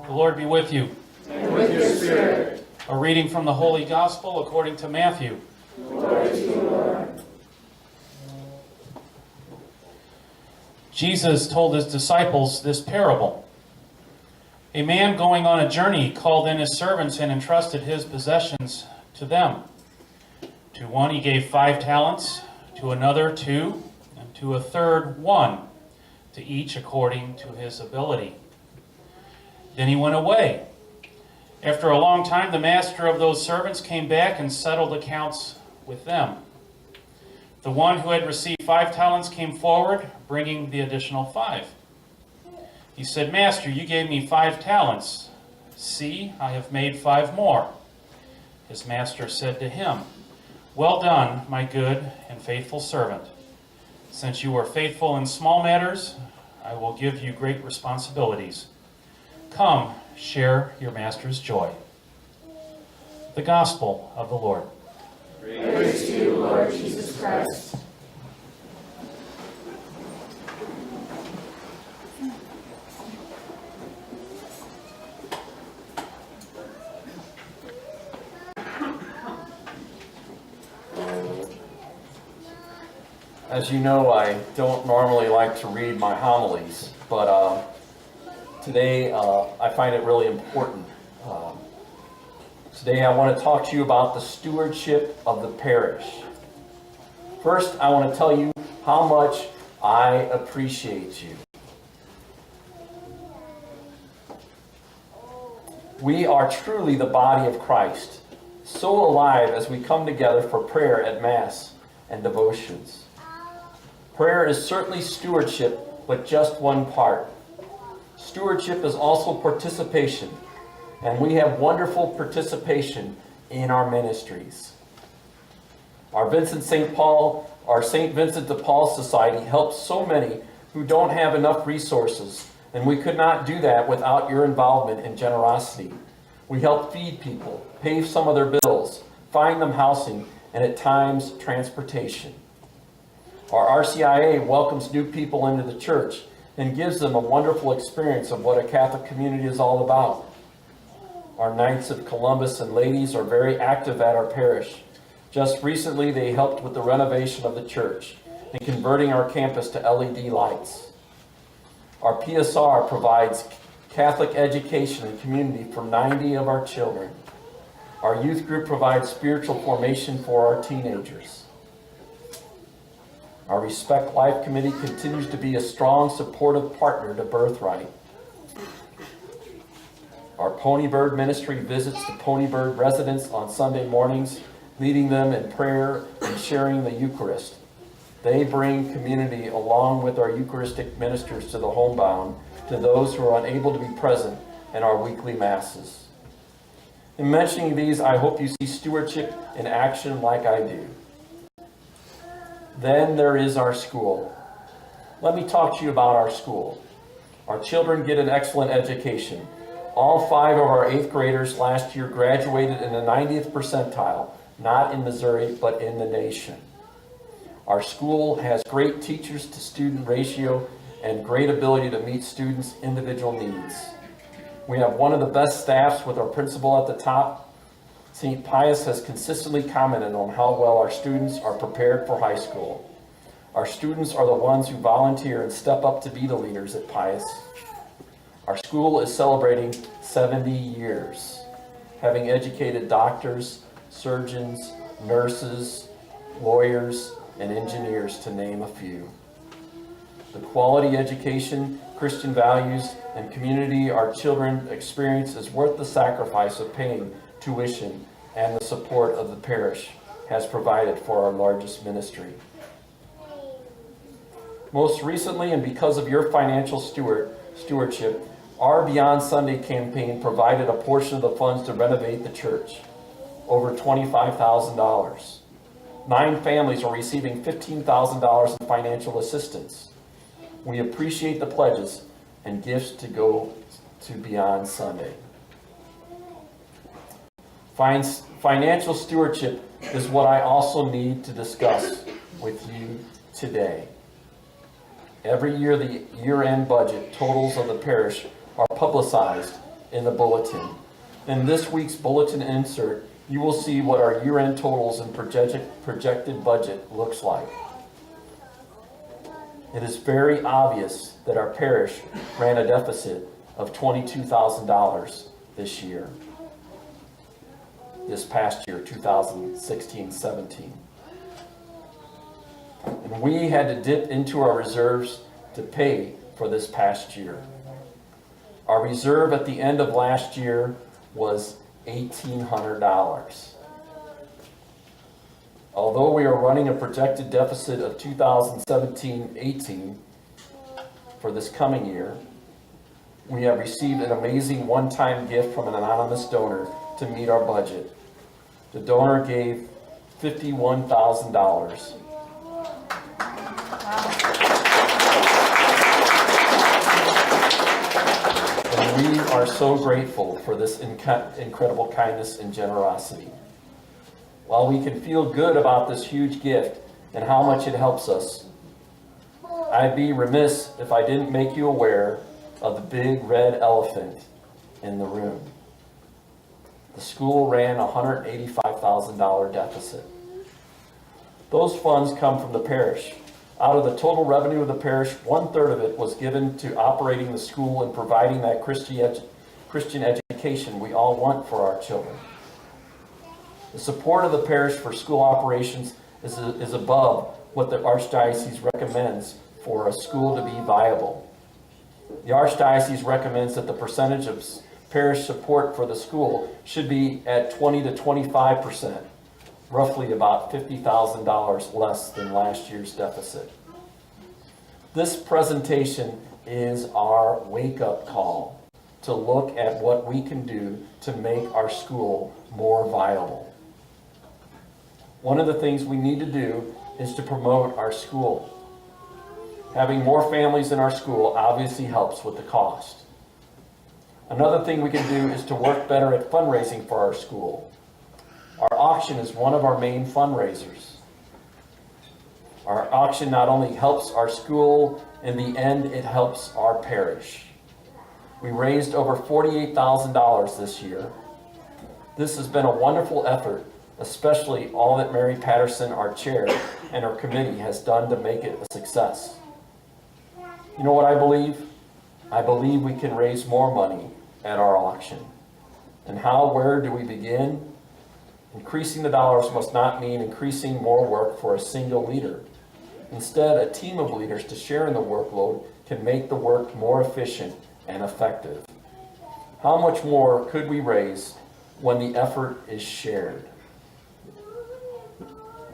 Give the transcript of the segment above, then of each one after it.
The Lord be with you. And with your spirit. A reading from the Holy Gospel according to Matthew. Glory to you, Lord. Jesus told his disciples this parable. A man going on a journey called in his servants and entrusted his possessions to them. To one he gave 5 talents, to another 2, and to a third 1, to each according to his ability. Then he went away. After a long time, the master of those servants came back and settled accounts with them. The one who had received 5 talents came forward, bringing the additional 5. He said, "Master, you gave me 5 talents. See, I have made 5 more." His master said to him, "Well done, my good and faithful servant. Since you were faithful in small matters, I will give you great responsibilities. Come, share your master's joy." The Gospel of the Lord. Praise to you, Lord Jesus Christ. As you know, I don't normally like to read my homilies, but today I find it really important. Today I want to talk to you about the stewardship of the parish. First, I want to tell you how much I appreciate you. We are truly the body of Christ, so alive as we come together for prayer at Mass and devotions. Prayer is certainly stewardship, but just one part. Stewardship is also participation, and we have wonderful participation in our ministries. Our St. Vincent de Paul Society helps so many who don't have enough resources, and we could not do that without your involvement and generosity. We help feed people, pay some of their bills, find them housing, and at times transportation. Our RCIA welcomes new people into the church and gives them a wonderful experience of what a Catholic community is all about. Our Knights of Columbus and ladies are very active at our parish. Just recently, they helped with the renovation of the church and converting our campus to LED lights. Our PSR provides Catholic education and community for 90 of our children. Our youth group provides spiritual formation for our teenagers. Our Respect Life Committee continues to be a strong, supportive partner to Birthright. Our Pony Bird Ministry visits the Pony Bird residents on Sunday mornings, leading them in prayer and sharing the Eucharist. They bring community along with our Eucharistic ministers to the homebound, to those who are unable to be present in our weekly Masses. In mentioning these, I hope you see stewardship in action like I do. Then there is our school. Let me talk to you about our school. Our children get an excellent education. All 5 of our 8th graders last year graduated in the 90th percentile, not in Missouri, but in the nation. Our school has great teachers to student ratio and great ability to meet students' individual needs. We have one of the best staffs with our principal at the top. St. Pius has consistently commented on how well our students are prepared for high school. Our students are the ones who volunteer and step up to be the leaders at Pius. Our school is celebrating 70 years, having educated doctors, surgeons, nurses, lawyers, and engineers, to name a few. The quality education, Christian values, and community our children experience is worth the sacrifice of paying tuition and the support of the parish has provided for our largest ministry. Most recently, and because of your financial stewardship, our Beyond Sunday campaign provided a portion of the funds to renovate the church, over $25,000. 9 families are receiving $15,000 in financial assistance. We appreciate the pledges and gifts to go to Beyond Sunday. Financial stewardship is what I also need to discuss with you today. Every year, the year-end budget totals of the parish are publicized in the bulletin. In this week's bulletin insert, you will see what our year-end totals and projected budget looks like. It is very obvious that our parish ran a deficit of $22,000 this year. This past year, 2016-17. And we had to dip into our reserves to pay for this past year. Our reserve at the end of last year was $1,800. Although we are running a projected deficit of 2017-18 for this coming year, we have received an amazing one-time gift from an anonymous donor to meet our budget. The donor gave $51,000. And we are so grateful for this incredible kindness and generosity. While we can feel good about this huge gift and how much it helps us, I'd be remiss if I didn't make you aware of the big red elephant in the room. The school ran a $185,000 deficit. Those funds come from the parish. Out of the total revenue of the parish, 1/3 of it was given to operating the school and providing that Christian education we all want for our children. The support of the parish for school operations is above what the Archdiocese recommends for a school to be viable. The Archdiocese recommends that the percentage of parish support for the school should be at 20 to 25%, roughly about $50,000 less than last year's deficit. This presentation is our wake-up call to look at what we can do to make our school more viable. One of the things we need to do is to promote our school. Having more families in our school obviously helps with the cost. Another thing we can do is to work better at fundraising for our school. Our auction is one of our main fundraisers. Our auction not only helps our school, in the end it helps our parish. We raised over $48,000 this year. This has been a wonderful effort, especially all that Mary Patterson, our chair, and our committee has done to make it a success. You know what I believe? I believe we can raise more money at our auction. And where do we begin? Increasing the dollars must not mean increasing more work for a single leader. Instead, a team of leaders to share in the workload can make the work more efficient and effective. How much more could we raise when the effort is shared?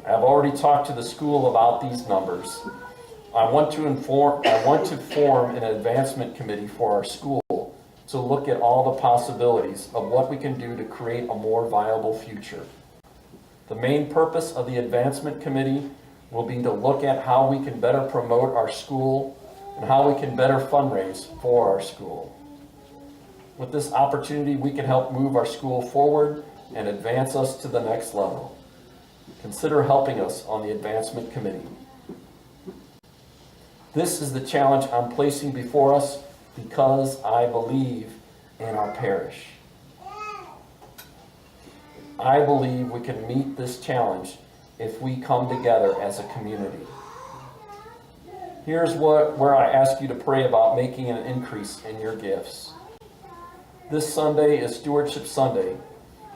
I've already talked to the school about these numbers. I want to form an advancement committee for our school to look at all the possibilities of what we can do to create a more viable future. The main purpose of the advancement committee will be to look at how we can better promote our school and how we can better fundraise for our school. With this opportunity, we can help move our school forward and advance us to the next level. Consider helping us on the advancement committee. This is the challenge I'm placing before us because I believe in our parish. I believe we can meet this challenge if we come together as a community. Here's where I ask you to pray about making an increase in your gifts. This Sunday is Stewardship Sunday.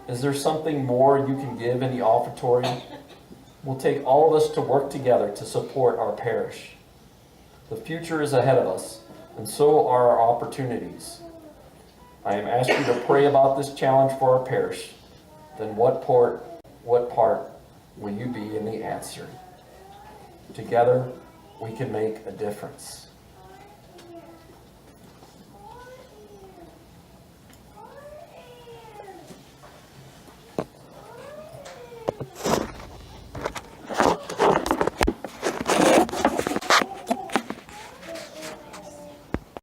Is there something more you can give in the offertory? We'll take all of us to work together to support our parish. The future is ahead of us, and so are our opportunities. I am asking you to pray about this challenge for our parish. Then what part will you be in the answer? Together, we can make a difference.